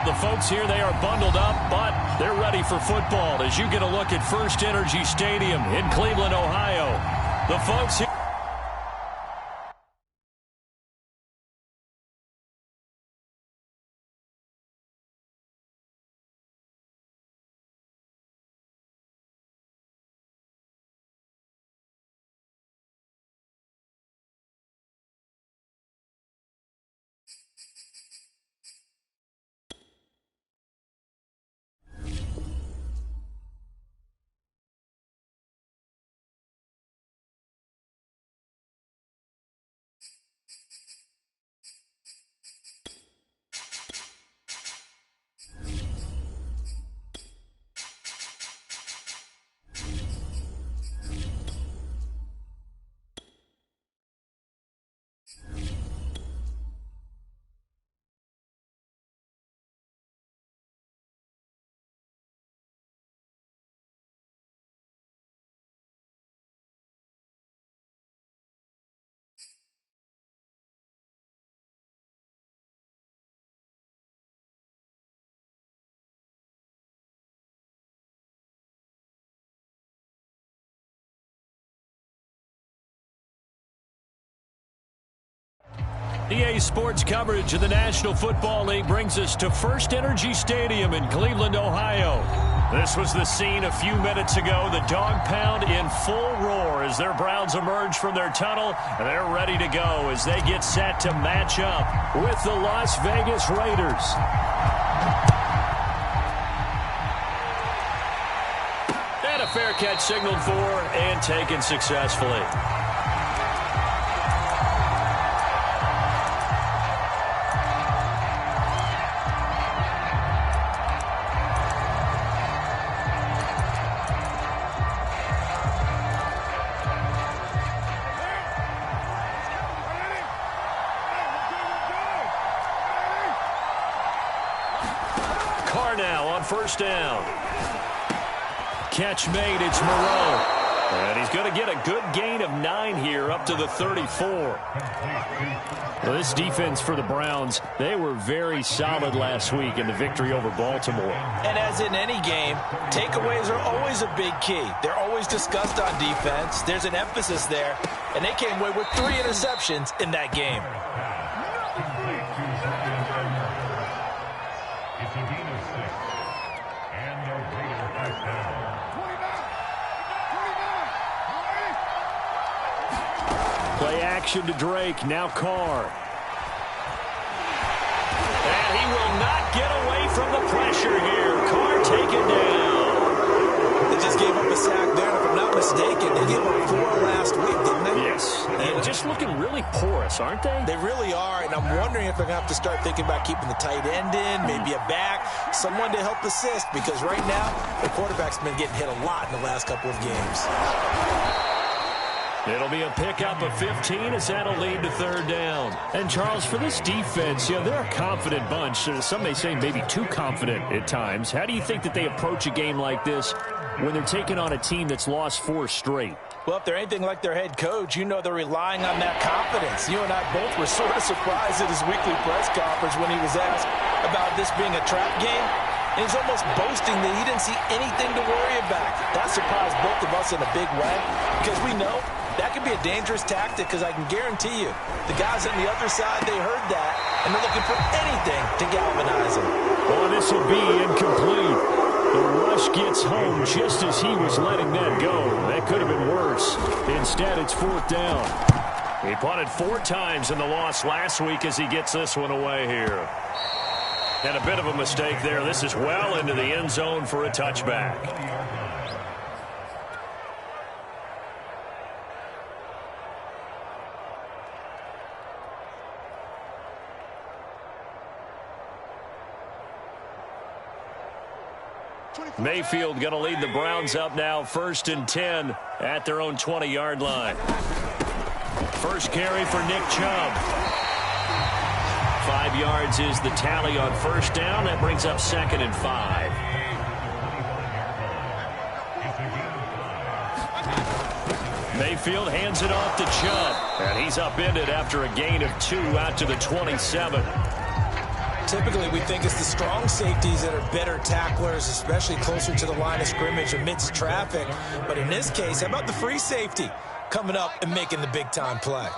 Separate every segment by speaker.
Speaker 1: The folks here, they are bundled up, but they're ready for football as you get a look at First Energy Stadium in Cleveland, Ohio. The folks here. EA Sports coverage of the National Football League brings us to First Energy Stadium in Cleveland, Ohio. This was the scene a few minutes ago. The dog pound in full roar as their Browns emerge from their tunnel. And they're ready to go as they get set to match up with the Las Vegas Raiders. And a fair catch signaled for and taken successfully. First down. Catch made. It's Moreau. And he's going to get a good gain of 9 here up to the 34. Well, this defense for the Browns, they were very solid last week in the victory over Baltimore.
Speaker 2: And as in any game, takeaways are always a big key. They're always discussed on defense. There's an emphasis there. And they came away with 3 interceptions in that game.
Speaker 1: Play action to Drake. Now Carr. And he will not get away from the pressure here. Carr taken down.
Speaker 2: They just gave up a sack there. If I'm not mistaken, they gave up 4 last week, didn't they?
Speaker 1: Yes. And just looking really porous, aren't they?
Speaker 2: They really are. And I'm wondering if they're going to have to start thinking about keeping the tight end in, maybe a back, someone to help assist. Because right now, the quarterback's been getting hit a lot in the last couple of games.
Speaker 1: It'll be a pickup of 15 as that'll lead to third down. And, Charles, for this defense, they're a confident bunch. Some may say maybe too confident at times. How do you think that they approach a game like this when they're taking on a team that's lost 4 straight?
Speaker 2: Well, if they're anything like their head coach, they're relying on that confidence. You and I both were sort of surprised at his weekly press conference when he was asked about this being a trap game. And he's almost boasting that he didn't see anything to worry about. That surprised both of us in a big way because we know that can be a dangerous tactic because I can guarantee you the guys on the other side, they heard that, and they're looking for anything to galvanize them.
Speaker 1: Well, this will be incomplete. The rush gets home just as he was letting that go. That could have been worse. Instead, it's 4th down. He punted 4 times in the loss last week as he gets this one away here. And a bit of a mistake there. This is well into the end zone for a touchback. Mayfield going to lead the Browns up now 1st and 10 at their own 20-yard line. First carry for Nick Chubb. 5 yards is the tally on first down. That brings up 2nd and 5. Mayfield hands it off to Chubb. And he's upended after a gain of 2 out to the 27.
Speaker 2: Typically, we think it's the strong safeties that are better tacklers, especially closer to the line of scrimmage amidst traffic. But in this case, how about the free safety coming up and making the big-time play?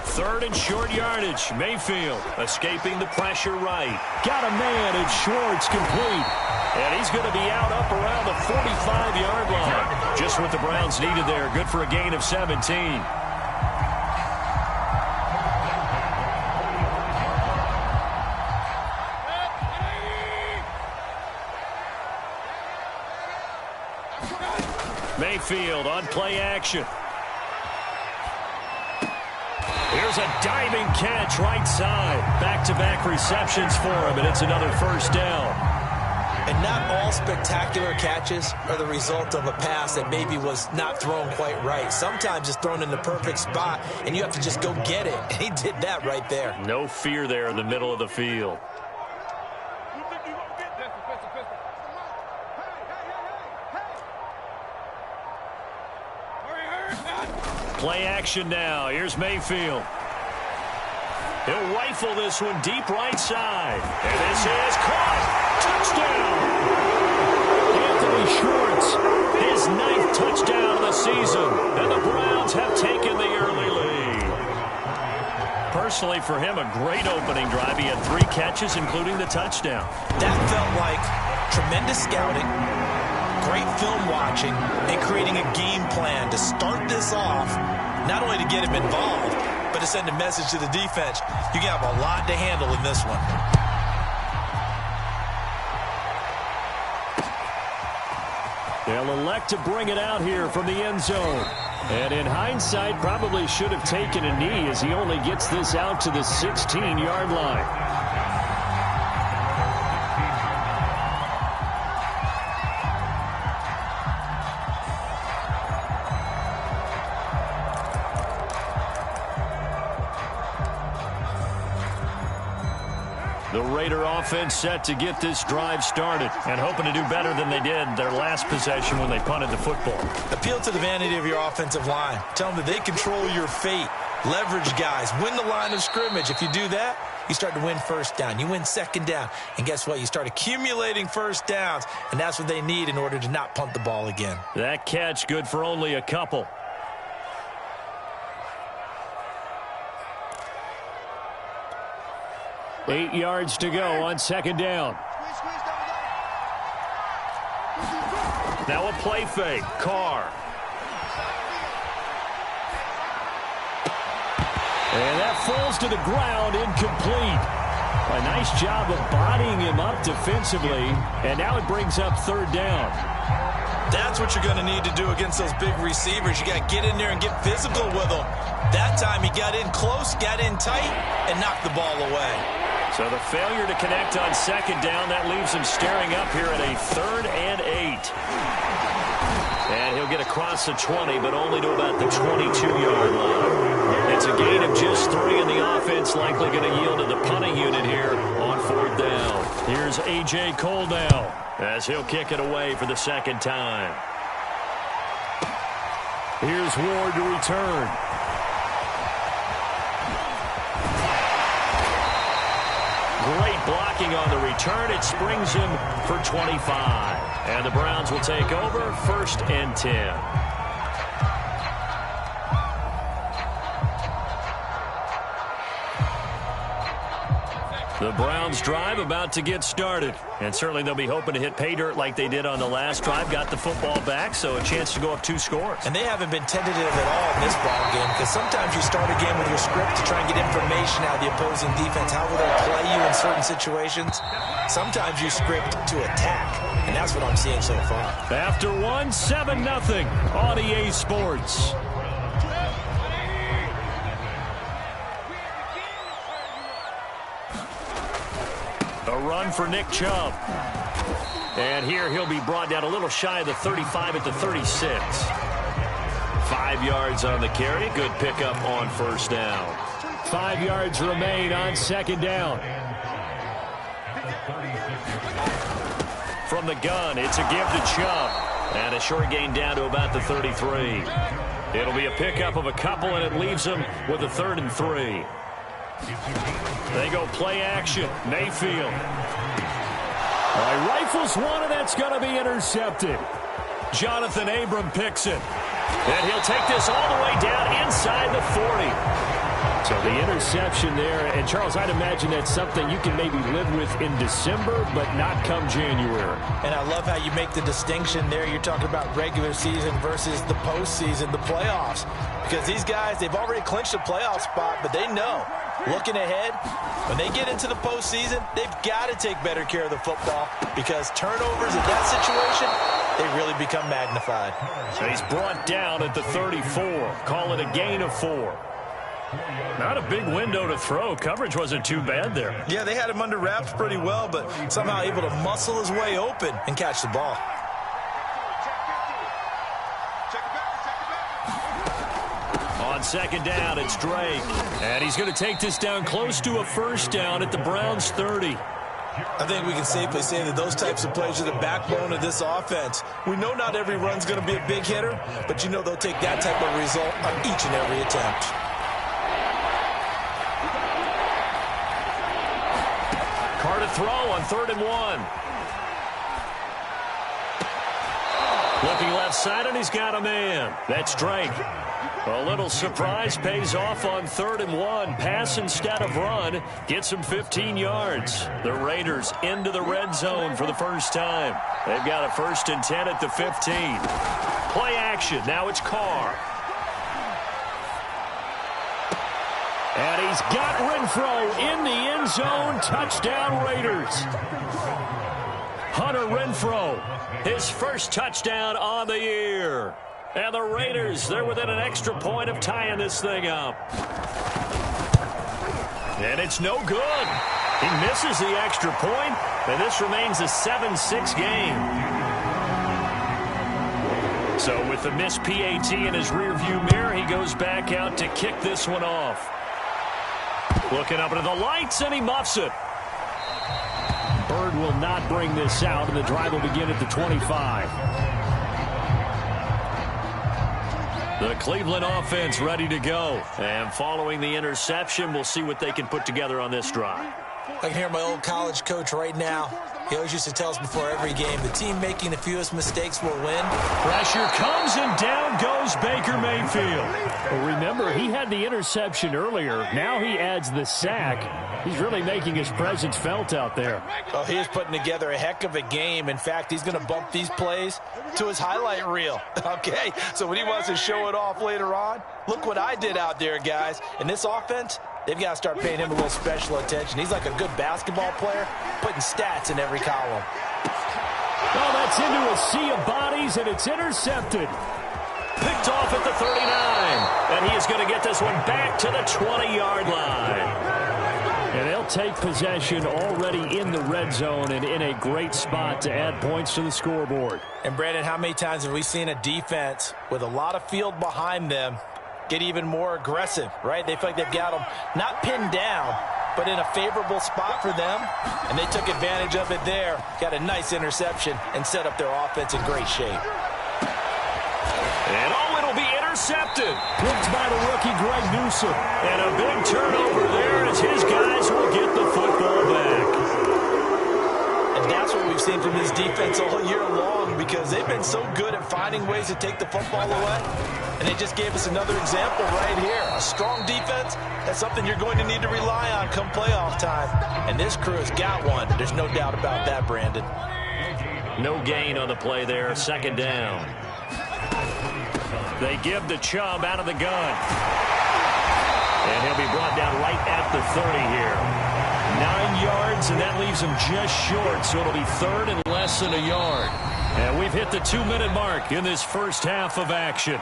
Speaker 1: Third and short yardage. Mayfield escaping the pressure right. Got a man, and Schwartz complete. And he's going to be out up around the 45-yard line. Just what the Browns needed there. Good for a gain of 17. Mayfield on play action. Here's a diving catch right side. Back-to-back receptions for him, and it's another first down.
Speaker 2: And not all spectacular catches are the result of a pass that maybe was not thrown quite right. Sometimes it's thrown in the perfect spot, and you have to just go get it. And he did that right there.
Speaker 1: No fear there in the middle of the field. Play action now. Here's Mayfield. He'll rifle this one deep right side. And this is caught. Touchdown. Anthony Schwartz, his 9th touchdown of the season. And the Browns have taken the early lead. Personally, for him, a great opening drive. He had 3 catches, including the touchdown.
Speaker 2: That felt like tremendous scouting, great film watching, and creating a game plan to start this off, not only to get him involved, but to send a message to the defense. You have a lot to handle in this one.
Speaker 1: They'll elect to bring it out here from the end zone. And in hindsight, probably should have taken a knee as he only gets this out to the 16-yard line. The Raider offense set to get this drive started and hoping to do better than they did their last possession when they punted the football.
Speaker 2: Appeal to the vanity of your offensive line. Tell them that they control your fate. Leverage guys. Win the line of scrimmage. If you do that, you start to win first down. You win second down. And guess what? You start accumulating first downs. And that's what they need in order to not punt the ball again.
Speaker 1: That catch good for only a couple. Eight yards to go on second down. Now a play fake. Carr. And that falls to the ground, incomplete. A nice job of bodying him up defensively. And now it brings up third down.
Speaker 2: That's what you're going to need to do against those big receivers. You got to get in there and get physical with them. That time he got in close, got in tight, and knocked the ball away.
Speaker 1: So the failure to connect on second down, that leaves him staring up here at a 3rd and 8. And he'll get across the 20, but only to about the 22-yard line. It's a gain of just 3, and the offense likely going to yield to the punting unit here on 4th down. Here's A.J. Cole now as he'll kick it away for the second time. Here's Ward to return. Great blocking on the return. It springs him for 25. And the Browns will take over 1st and 10. The Browns drive about to get started. And certainly they'll be hoping to hit pay dirt like they did on the last drive. Got the football back, so a chance to go up 2 scores.
Speaker 2: And they haven't been tentative at all in this ball game, because sometimes you start a game with your script to try and get information out of the opposing defense. How will they play you in certain situations? Sometimes you script to attack, and that's what I'm seeing so far.
Speaker 1: After 1, 7-0 on EA Sports. A run for Nick Chubb. And here he'll be brought down a little shy of the 35 at the 36. 5 yards on the carry. Good pickup on 1st down. 5 yards remain on 2nd down. From the gun, it's a give to Chubb. And a short gain down to about the 33. It'll be a pickup of a couple, and it leaves them with a 3rd and 3. They go play action. Mayfield. All right, rifles one, and that's going to be intercepted. Jonathan Abram picks it. And he'll take this all the way down inside the 40. So the interception there, and Charles, I'd imagine that's something you can maybe live with in December, but not come January.
Speaker 2: And I love how you make the distinction there. You're talking about regular season versus the postseason, the playoffs. Because these guys, they've already clinched a playoff spot, but they know, looking ahead, when they get into the postseason, they've got to take better care of the football because turnovers in that situation, they really become magnified.
Speaker 1: So he's brought down at the 34. Call it a gain of 4. Not a big window to throw. Coverage wasn't too bad there.
Speaker 2: Yeah, they had him under wraps pretty well, but somehow able to muscle his way open and catch the ball.
Speaker 1: On 2nd down, it's Drake. And he's going to take this down close to a 1st down at the Browns' 30.
Speaker 2: I think we can safely say that those types of plays are the backbone of this offense. We know not every run's going to be a big hitter, but you know they'll take that type of result on each and every attempt.
Speaker 1: Carr to throw on 3rd and 1. Looking left side, and he's got a man. That's Drake. A little surprise pays off on 3rd and 1. Pass instead of run. Gets him 15 yards. The Raiders into the red zone for the first time. They've got a 1st and 10 at the 15. Play action. Now it's Carr. And he's got Renfro in the end zone. Touchdown, Raiders. Hunter Renfro, his first touchdown on the year. And the Raiders, they're within an extra point of tying this thing up. And it's no good. He misses the extra point, and this remains a 7-6 game. So with the missed PAT in his rearview mirror, he goes back out to kick this one off. Looking up into the lights, and he muffs it. Bird will not bring this out, and the drive will begin at the 25. The Cleveland offense ready to go. And following the interception, we'll see what they can put together on this drive.
Speaker 2: I can hear my old college coach right now. He always used to tell us before every game, the team making the fewest mistakes will win.
Speaker 1: Pressure comes, and down goes Baker Mayfield. Well, remember, he had the interception earlier. Now he adds the sack. He's really making his presence felt out there.
Speaker 2: Oh, he is putting together a heck of a game. In fact, he's going to bump these plays to his highlight reel. Okay, so when he wants to show it off later on, look what I did out there, guys. In this offense, they've got to start paying him a little special attention. He's like a good basketball player, putting stats in every column.
Speaker 1: Well, that's into a sea of bodies, and it's intercepted. Picked off at the 39. And he is going to get this one back to the 20-yard line. And they'll take possession already in the red zone and in a great spot to add points to the scoreboard.
Speaker 2: And, Brandon, how many times have we seen a defense with a lot of field behind them get even more aggressive, right? They feel like they've got them not pinned down, but in a favorable spot for them, and they took advantage of it there. Got a nice interception and set up their offense in great shape.
Speaker 1: And it'll be intercepted. Picked by the rookie Greg Newsome. And a big turnover there as his guys will get the football back.
Speaker 2: And that's what we've seen from this defense all year long, because they've been so good at finding ways to take the football away. And they just gave us another example right here. A strong defense, that's something you're going to need to rely on come playoff time. And this crew has got one. There's no doubt about that, Brandon.
Speaker 1: No gain on the play there. 2nd down. They give the Chubb out of the gun. And he'll be brought down right at the 30 here. 9 yards, and that leaves him just short. So it'll be 3rd and less than a yard. And we've hit the 2-minute mark in this first half of action.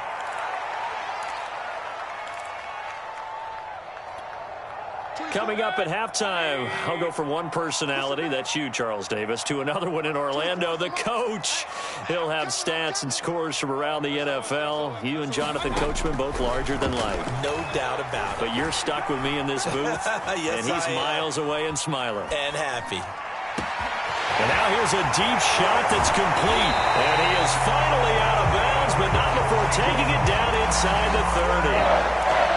Speaker 1: Coming up at halftime, I'll go from one personality, that's you, Charles Davis, to another one in Orlando, the coach. He'll have stats and scores from around the NFL. You and Jonathan Coachman, both larger than life.
Speaker 2: No doubt about it.
Speaker 1: But you're stuck with me in this booth,
Speaker 2: yes,
Speaker 1: and he's miles away and smiling.
Speaker 2: And happy.
Speaker 1: And now here's a deep shot that's complete. And he is finally out of bounds, but not before taking it down inside the 30.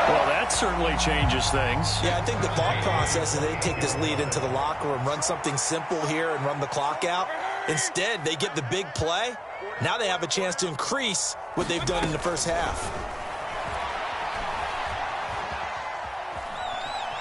Speaker 1: Well, that certainly changes things.
Speaker 2: Yeah, I think the thought process is they take this lead into the locker room, run something simple here and run the clock out. Instead, they get the big play. Now they have a chance to increase what they've done in the first half.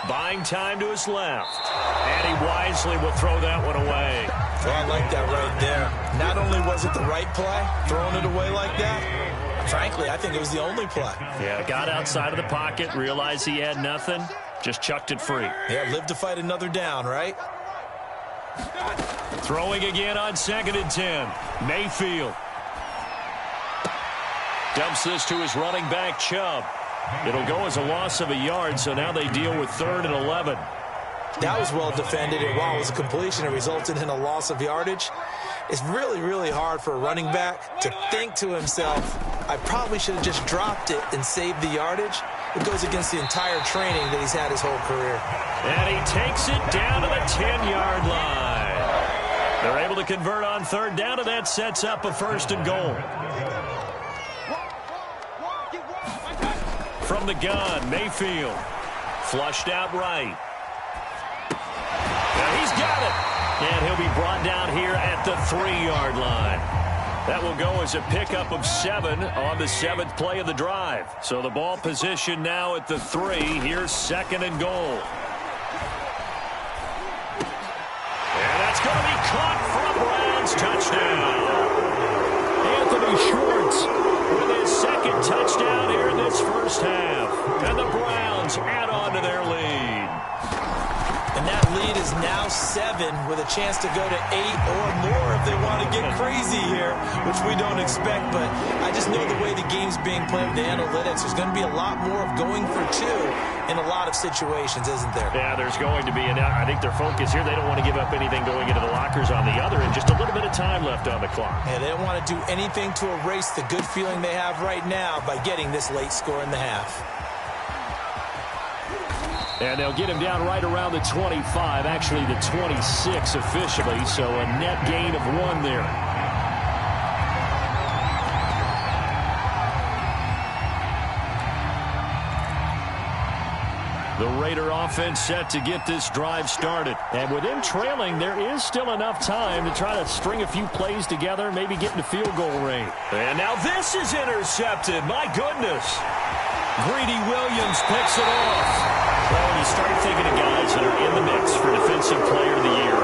Speaker 1: Buying time to his left. And he wisely will throw that one away.
Speaker 2: Well, I like that right there. Not only was it the right play, throwing it away like that, frankly, I think it was the only play.
Speaker 1: Yeah, got outside of the pocket, realized he had nothing, just chucked it free.
Speaker 2: Yeah, live to fight another down, right?
Speaker 1: Throwing again on 2nd and 10. Mayfield. Dumps this to his running back, Chubb. It'll go as a loss of a yard, so now they deal with 3rd and 11.
Speaker 2: That was well defended, and while it was a completion, it resulted in a loss of yardage. It's really, really hard for a running back to think to himself, I probably should have just dropped it and saved the yardage. It goes against the entire training that he's had his whole career.
Speaker 1: And he takes it down to the 10-yard line. They're able to convert on 3rd down, and that sets up a 1st and goal. From the gun, Mayfield. Flushed out right. And he's got it. And he'll be brought down here at the 3-yard line. That will go as a pickup of 7 on the 7th play of the drive. So the ball position now at the 3. Here's 2nd and goal. And that's going to be caught for a Browns touchdown. Anthony Schwartz with his 2nd touchdown here in this first half. And the Browns add on to their lead.
Speaker 2: And that lead is now 7 with a chance to go to 8 or more if they want to get crazy here, which we don't expect. But I just know the way the game's being played with the analytics, there's going to be a lot more of going for 2 in a lot of situations, isn't there?
Speaker 1: Yeah, there's going to be. And I think their focus here, they don't want to give up anything going into the lockers on the other, and just a little bit of time left on the clock.
Speaker 2: Yeah, they don't want to do anything to erase the good feeling they have right now by getting this late score in the half.
Speaker 1: And they'll get him down right around the 25, actually the 26 officially, so a net gain of 1 there. The Raider offense set to get this drive started. And with them trailing, there is still enough time to try to string a few plays together, maybe get into field goal range. And now this is intercepted. My goodness. Greedy Williams picks it off. Well, when you start thinking of guys that are in the mix for Defensive Player of the Year,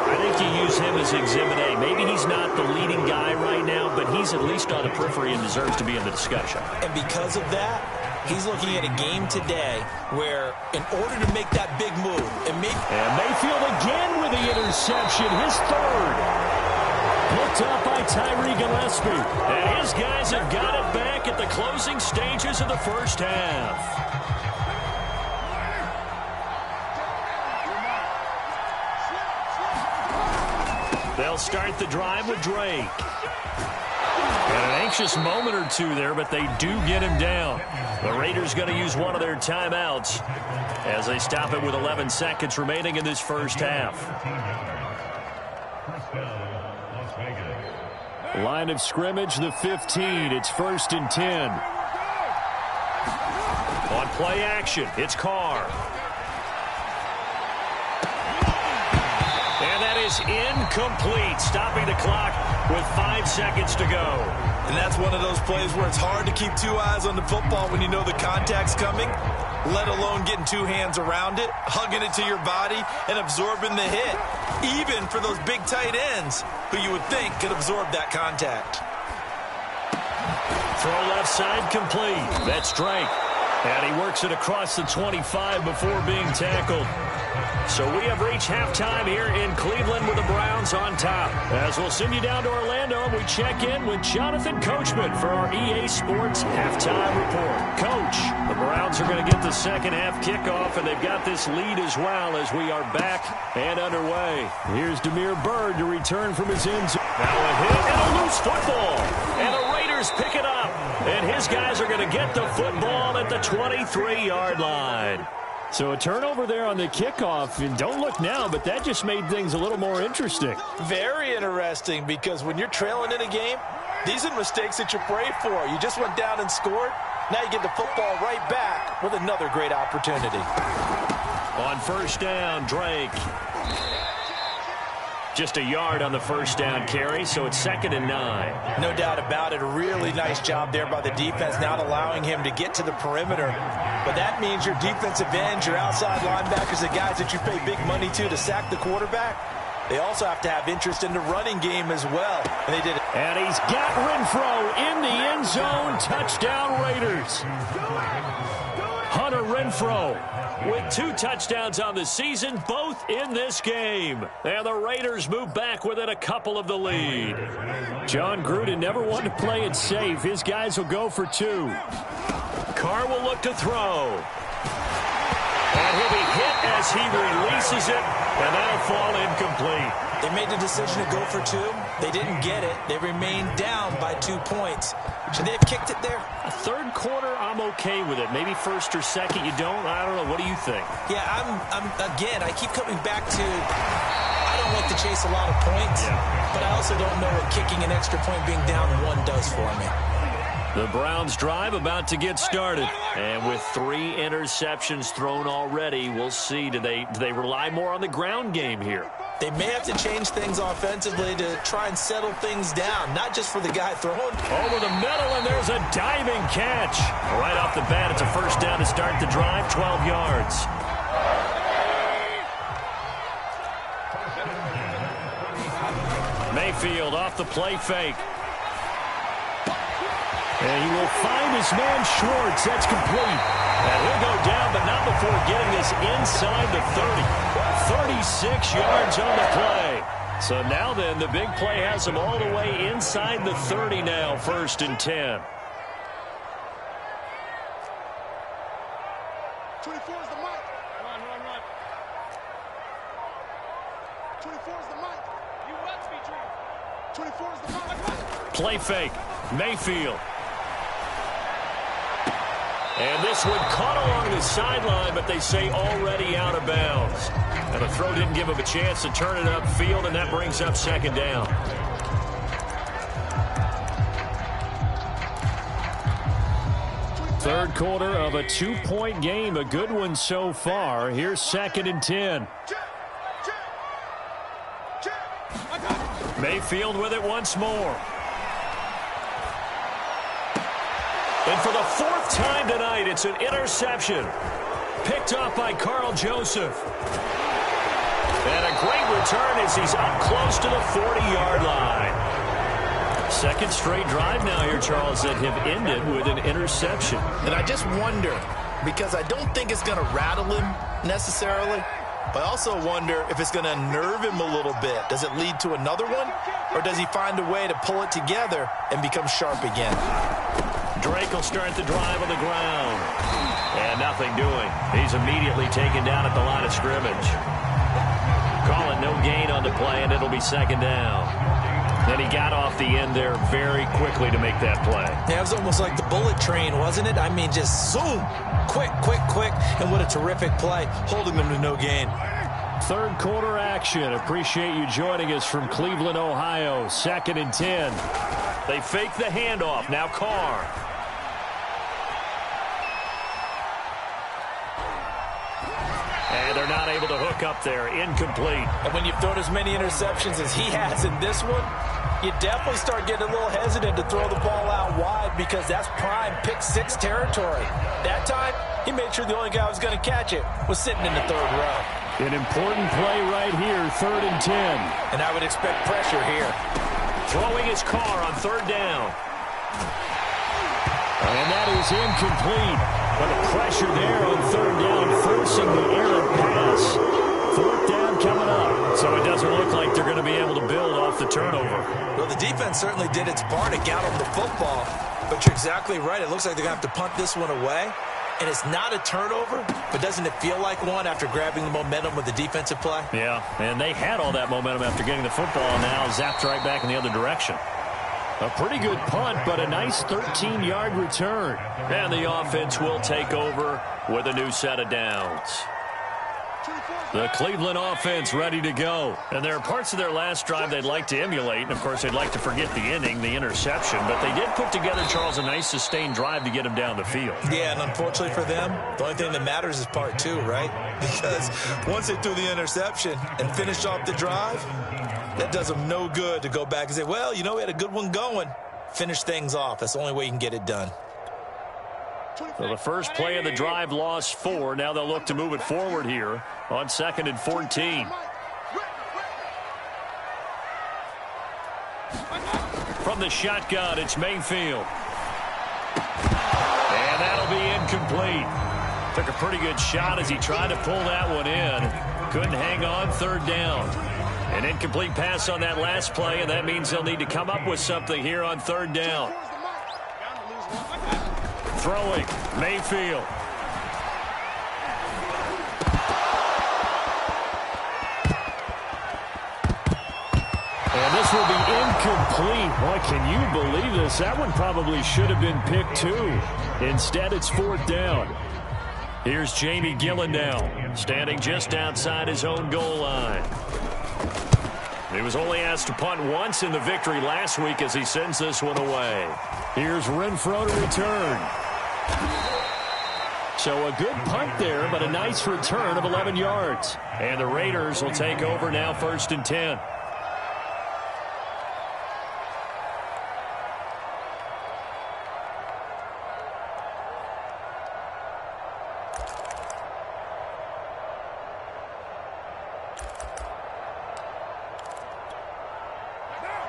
Speaker 1: I think you use him as Exhibit A. Maybe he's not the leading guy right now, but he's at least on the periphery and deserves to be in the discussion.
Speaker 2: And because of that, he's looking at a game today where in order to make that big move, and
Speaker 1: Mayfield again with the interception, his 3rd. Picked up by Tyree Gillespie. And his guys have got it back at the closing stages of the first half. They'll start the drive with Drake. And an anxious moment or 2 there, but they do get him down. The Raiders going to use one of their timeouts as they stop it with 11 seconds remaining in this first half. Line of scrimmage, the 15. It's 1st and 10. On play action, it's Carr. And that is incomplete, stopping the clock with 5 seconds to go.
Speaker 2: And that's one of those plays where it's hard to keep 2 eyes on the football when you know the contact's coming, let alone getting 2 hands around it, hugging it to your body, and absorbing the hit, even for those big tight ends who you would think could absorb that contact.
Speaker 1: Throw left side complete. That's Drake. And he works it across the 25 before being tackled. So we have reached halftime here in Cleveland with the Browns on top. As we'll send you down to Orlando, we check in with Jonathan Coachman for our EA Sports Halftime Report. Coach, the Browns are going to get the second half kickoff, and they've got this lead as well as we are back and underway. Here's Damiere Byrd to return from his end zone. Now a hit and a loose football. And the Raiders pick it up. And his guys are going to get the football at the 23-yard line. So a turnover there on the kickoff, and don't look now, but that just made things a little more interesting.
Speaker 2: Very interesting, because when you're trailing in a game, These are mistakes that you pray for. You just went down and scored. Now you get the football right back with another great opportunity.
Speaker 1: On first down, Drake. Just a yard on the first down carry, so it's 2nd and 9.
Speaker 2: No doubt about it. A really nice job there by the defense, not allowing him to get to the perimeter. But that means your defensive ends, your outside linebackers, the guys that you pay big money to sack the quarterback, they also have to have interest in the running game as well. And they did it.
Speaker 1: And he's got Renfrow in the end zone. Touchdown, Raiders. Hunter Renfrow with 2 touchdowns on the season, both in this game. And the Raiders move back within a couple of the lead. John Gruden never wanted to play it safe. His guys will go for 2. Carr will look to throw. And he'll be hit as he releases it, and that'll fall incomplete.
Speaker 2: They made the decision to go for 2. They didn't get it. They remained down by 2 points. Should they have kicked it there?
Speaker 1: A third quarter, I'm okay with it. Maybe first or second, you don't? I don't know. What do you think?
Speaker 2: Yeah, again, I keep coming back to I don't like to chase a lot of points, but I also don't know what kicking an extra point being down 1 does for me.
Speaker 1: The Browns drive about to get started. And with 3 interceptions thrown already, we'll see. Do they rely more on the ground game here?
Speaker 2: They may have to change things offensively to try and settle things down, not just for the guy throwing.
Speaker 1: Over the middle, and there's a diving catch. Right off the bat, it's a first down to start the drive, 12 yards. Mayfield off the play fake. And he will find his man Schwartz. That's complete. And he'll go down, but not before getting this inside the 30. 36 yards on the play. So now then, the big play has him all the way inside the 30 now, 1st and 10.
Speaker 3: 24 is the mic. Run. 24 is the mic. You run, Speed Dream. 24 is the mic.
Speaker 1: Play fake. Mayfield. And this one caught along the sideline, but they say already out of bounds. And the throw didn't give him a chance to turn it upfield, and that brings up 2nd down. Third quarter of a 2-point game, a good one so far. Here's 2nd and 10. Mayfield with it once more. And for the 4th time tonight, it's an interception. Picked off by Carl Joseph. And a great return as he's up close to the 40-yard line. 2nd straight drive now here, Charles, that have ended with an interception.
Speaker 2: And I just wonder, because I don't think it's going to rattle him necessarily, but I also wonder if it's going to unnerve him a little bit. Does it lead to another one? Or does he find a way to pull it together and become sharp again?
Speaker 1: Drake will start the drive on the ground. And nothing doing. He's immediately taken down at the line of scrimmage. Call it no gain on the play, and it'll be 2nd down. Then he got off the end there very quickly to make that play.
Speaker 2: Yeah, it was almost like the bullet train, wasn't it? I mean, just zoom. Quick. And what a terrific play, holding them to no gain.
Speaker 1: Third quarter action. Appreciate you joining us from Cleveland, Ohio. 2nd and 10. They fake the handoff. Now Carr. And they're not able to hook up there. Incomplete.
Speaker 2: And when you've thrown as many interceptions as he has in this one, you definitely start getting a little hesitant to throw the ball out wide because that's prime pick 6 territory. That time, he made sure the only guy who was going to catch it was sitting in the 3rd row.
Speaker 1: An important play right here, 3rd and 10.
Speaker 2: And I would expect pressure here.
Speaker 1: Throwing his Carr on 3rd down. And that is incomplete. But the pressure there on 3rd down, forcing the errant pass. 4th down coming up. So it doesn't look like they're going to be able to build off the turnover.
Speaker 2: Well, the defense certainly did its part to get them the football. But you're exactly right. It looks like they're going to have to punt this one away. And it's not a turnover, but doesn't it feel like one after grabbing the momentum with the defensive play?
Speaker 1: Yeah, and they had all that momentum after getting the football, and now zapped right back in the other direction. A pretty good punt, but a nice 13-yard return. And the offense will take over with a new set of downs. The Cleveland offense ready to go. And there are parts of their last drive they'd like to emulate. And, of course, they'd like to forget the inning, the interception. But they did put together, Charles, a nice sustained drive to get him down the field.
Speaker 2: Yeah, and unfortunately for them, the only thing that matters is part two, right? Because once they threw the interception and finished off the drive, that does them no good to go back and say, well, you know, we had a good one going. Finish things off. That's the only way you can get it done.
Speaker 1: So the first play of the drive lost 4. Now they'll look to move it forward here on 2nd and 14. From the shotgun, it's Mayfield. And that'll be incomplete. Took a pretty good shot as he tried to pull that one in. Couldn't hang on, 3rd down. An incomplete pass on that last play, and that means they'll need to come up with something here on 3rd down. Throwing, Mayfield. And this will be incomplete. Boy, can you believe this? That one probably should have been picked too. Instead, it's 4th down. Here's Jamie Gillen now, standing just outside his own goal line. He was only asked to punt once in the victory last week as he sends this one away. Here's Renfrow to return. So a good punt there, but a nice return of 11 yards. And the Raiders will take over now, 1st and 10.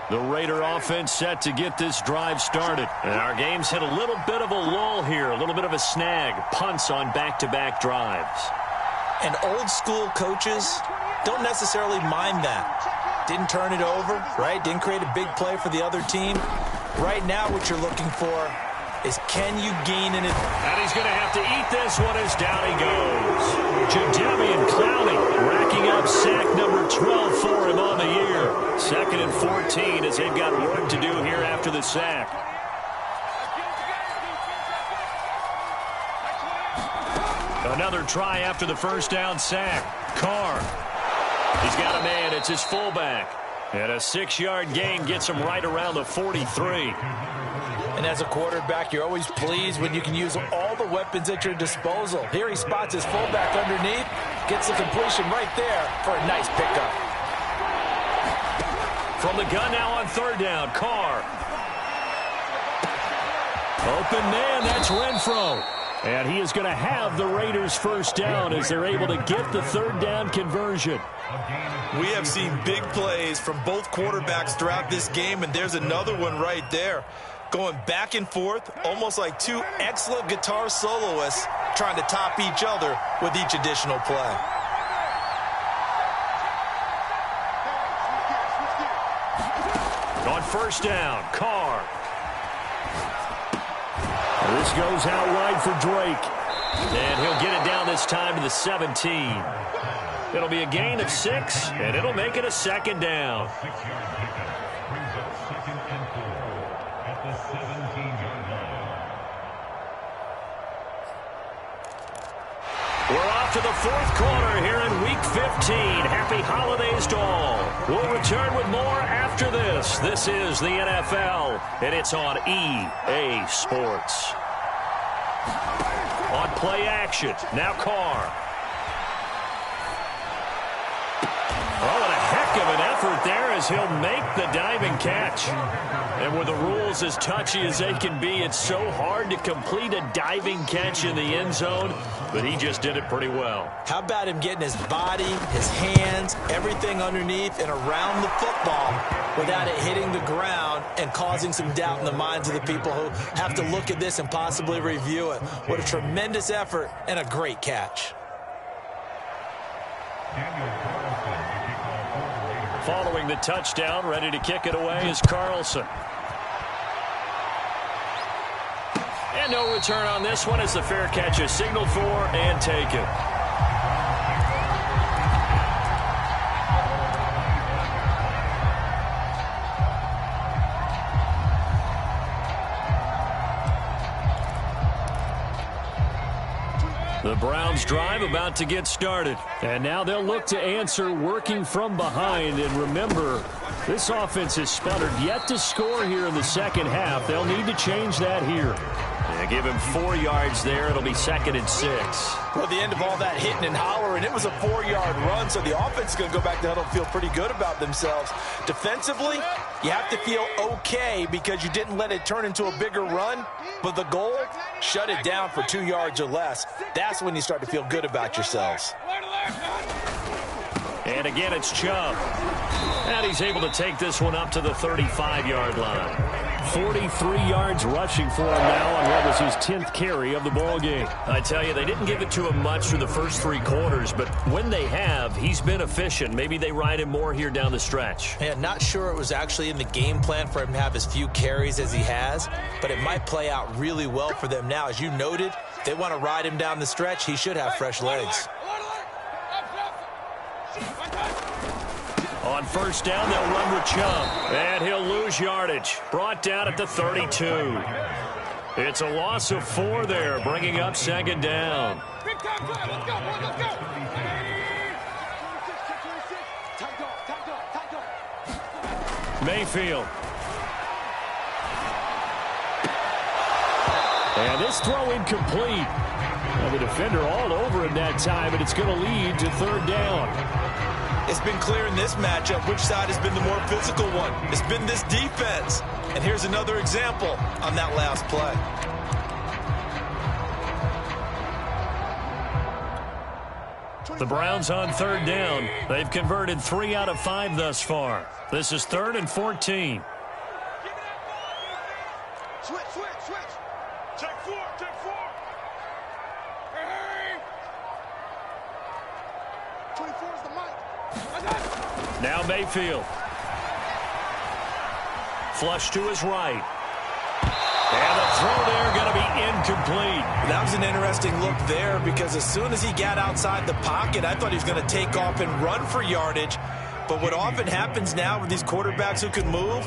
Speaker 1: The Raider offense set to get this drive started. And our game's hit a little bit of a lull here, a little bit of a snag. Punts on back-to-back drives.
Speaker 2: And old-school coaches don't necessarily mind that. Didn't turn it over, right? Didn't create a big play for the other team. Right now what you're looking for is can you gain an advantage?
Speaker 1: And he's going to have to eat this one as down he goes. Jadeveon Clowney racking up sack number 12 for him on the year. 2nd and 14 as they've got work to do here after the sack. Another try after the first down sack. Carr. He's got a man. It's his fullback. And a 6-yard gain gets him right around the 43.
Speaker 2: And as a quarterback, you're always pleased when you can use all the weapons at your disposal. Here he spots his fullback underneath, gets the completion right there for a nice pickup.
Speaker 1: From the gun now on 3rd down, Carr. Open man, that's Renfrow. And he is going to have the Raiders' first down as they're able to get the 3rd down conversion.
Speaker 2: We have seen big plays from both quarterbacks throughout this game, and there's another one right there. Going back and forth, almost like two excellent guitar soloists trying to top each other with each additional play.
Speaker 1: On 1st down, Carr. This goes out wide for Drake. And he'll get it down this time to the 17. It'll be a gain of 6, and it'll make it a 2nd down. We're off to the 4th quarter here in Week 15. Happy holidays to all. We'll return with more after this. This is the NFL, and it's on EA Sports. On play action, now Carr. Oh, and a heck of an effort there as he'll make the diving catch. And with the rules as touchy as they can be, it's so hard to complete a diving catch in the end zone, but he just did it pretty well.
Speaker 2: How about him getting his body, his hands, everything underneath and around the football without it hitting the ground and causing some doubt in the minds of the people who have to look at this and possibly review it. What a tremendous effort and a great catch.
Speaker 1: Following the touchdown, ready to kick it away is Carlson. And no return on this one as the fair catch is signaled for and taken. The Browns drive about to get started. And now they'll look to answer working from behind. And remember, this offense has sputtered yet to score here in the second half. They'll need to change that here. They give him 4 yards there. It'll be 2nd and 6.
Speaker 2: Well, the end of all that hitting and hollering, it was a 4-yard run, so the offense is going to go back to huddle and feel pretty good about themselves. Defensively, you have to feel okay because you didn't let it turn into a bigger run, but the goal, shut it down for 2 yards or less. That's when you start to feel good about yourselves.
Speaker 1: And again, it's Chubb. And he's able to take this one up to the 35-yard line. 43 yards rushing for him now on what was his 10th carry of the ball game. I tell you, they didn't give it to him much through the first 3 quarters, but when they have, he's been efficient. Maybe they ride him more here down the stretch.
Speaker 2: Yeah, not sure it was actually in the game plan for him to have as few carries as he has, but it might play out really well for them now. As you noted, they want to ride him down the stretch. He should have fresh legs.
Speaker 1: On first down, they'll run with Chubb. And he'll lose yardage. Brought down at the 32. It's a loss of 4 there, bringing up 2nd down.
Speaker 3: Big time play. Let's go, boys. Let's go.
Speaker 1: Mayfield. And this throw incomplete. Now the defender all over him that time, and it's going to lead to 3rd down.
Speaker 2: It's been clear in this matchup which side has been the more physical one. It's been this defense. And here's another example on that last play.
Speaker 1: The Browns on 3rd down. They've converted 3 out of 5 thus far. This is 3rd and 14.
Speaker 3: Switch. Take 4. Hey. 24 is the mic.
Speaker 1: Now Mayfield. Flush to his right. And the throw there going to be incomplete.
Speaker 2: That was an interesting look there because as soon as he got outside the pocket, I thought he was going to take off and run for yardage. But what often happens now with these quarterbacks who can move,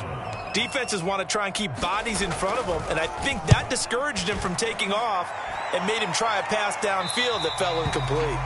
Speaker 2: defenses want to try and keep bodies in front of them. And I think that discouraged him from taking off and made him try a pass downfield that fell incomplete.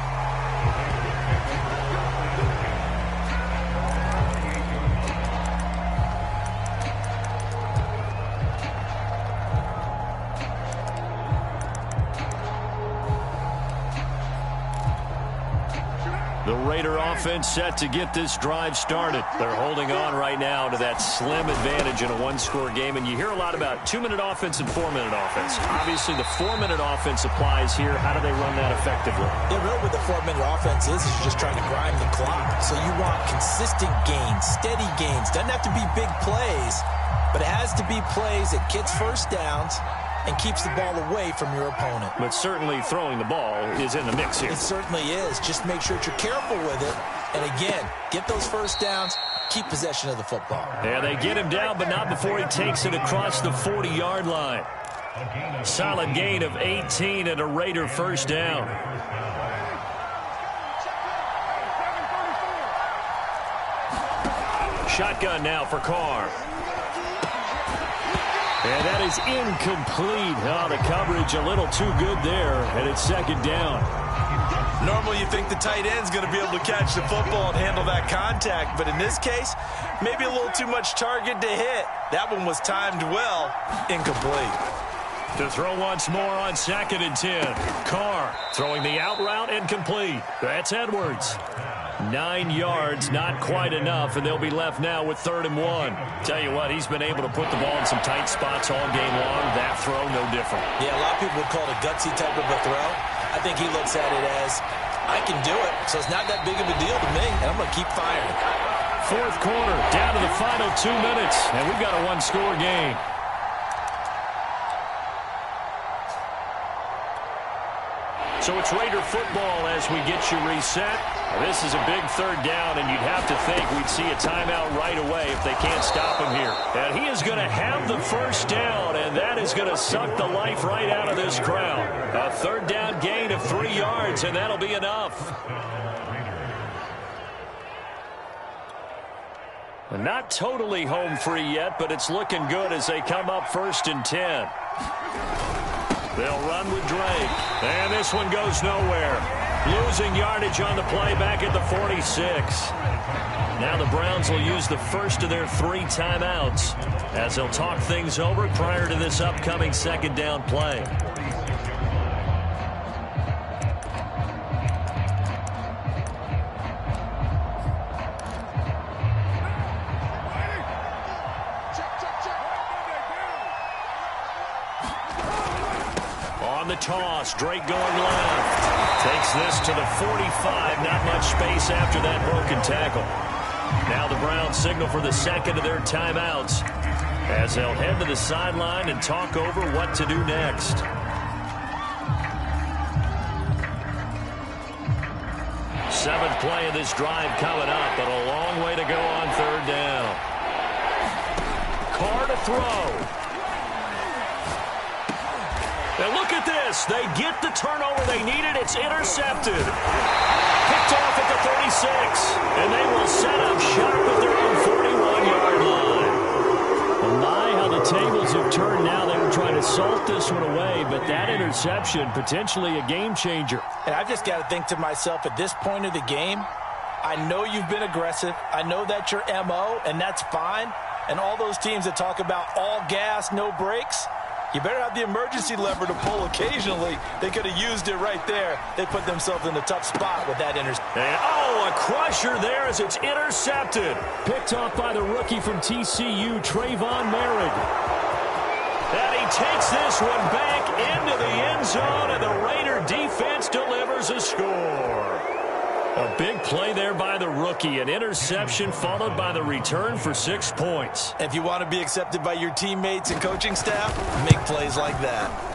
Speaker 1: The Raider offense set to get this drive started. They're holding on right now to that slim advantage in a 1-score game. And you hear a lot about 2-minute offense and 4-minute offense. Obviously, the 4-minute offense applies here. How do they run that effectively?
Speaker 2: Yeah, really what the 4-minute offense is you're just trying to grind the clock. So you want consistent gains, steady gains. Doesn't have to be big plays, but it has to be plays that gets first downs and keeps the ball away from your opponent.
Speaker 1: But certainly throwing the ball is in the mix here.
Speaker 2: It certainly is. Just make sure that you're careful with it. And again, get those first downs, keep possession of the football.
Speaker 1: Yeah, they get him down, but not before he takes it across the 40-yard line. Solid gain of 18 and a Raider first down. Shotgun now for Carr. And that is incomplete. Oh, the coverage a little too good there, and it's 2nd down.
Speaker 2: Normally you think the tight end's going to be able to catch the football and handle that contact, but in this case, maybe a little too much target to hit. That one was timed well, incomplete.
Speaker 1: To throw once more on 2nd and 10. Carr throwing the out route incomplete. That's Edwards. 9 yards, not quite enough, and they'll be left now with 3rd and 1. Tell you what, he's been able to put the ball in some tight spots all game long. That throw, no different.
Speaker 2: Yeah, a lot of people would call it a gutsy type of a throw. I think he looks at it as, I can do it, so it's not that big of a deal to me, and I'm going to keep firing.
Speaker 1: 4th quarter, down to the final 2 minutes, and we've got a 1-score game. So it's Raider football as we get you reset. This is a big 3rd down, and you'd have to think we'd see a timeout right away if they can't stop him here. And he is going to have the first down, and that is going to suck the life right out of this crowd. A 3rd down gain of 3 yards, and that'll be enough. Not totally home free yet, but it's looking good as they come up 1st and 10. They'll run with Drake. And this one goes nowhere. Losing yardage on the play back at the 46. Now the Browns will use the first of their 3 timeouts as they'll talk things over prior to this upcoming second down play. On the toss, Drake going left. Takes this to the 45. Not much space after that broken tackle. Now the Browns signal for the second of their timeouts as they'll head to the sideline and talk over what to do next. Seventh play of this drive coming up, but a long way to go on third down. Carr to throw. And look at this. They get the turnover they needed. It's intercepted. Picked off at the 36. And they will set up shop at their own 41-yard line. Well, my, how the tables have turned now. They were trying to salt this one away, but that interception, potentially a game changer.
Speaker 2: And I've just got to think to myself, at this point of the game, I know you've been aggressive. I know that's your MO, and that's fine. And all those teams that talk about all gas, no brakes, you better have the emergency lever to pull occasionally. They could have used it right there. They put themselves in a tough spot with that interception.
Speaker 1: Oh, a crusher there as it's intercepted.
Speaker 4: Picked off by the rookie from TCU, Trayvon Merrick.
Speaker 1: And he takes this one back into the end zone, and the Raider defense delivers a score. A big play there by the rookie. An interception followed by the return for 6 points.
Speaker 2: If you want to be accepted by your teammates and coaching staff, make plays like that.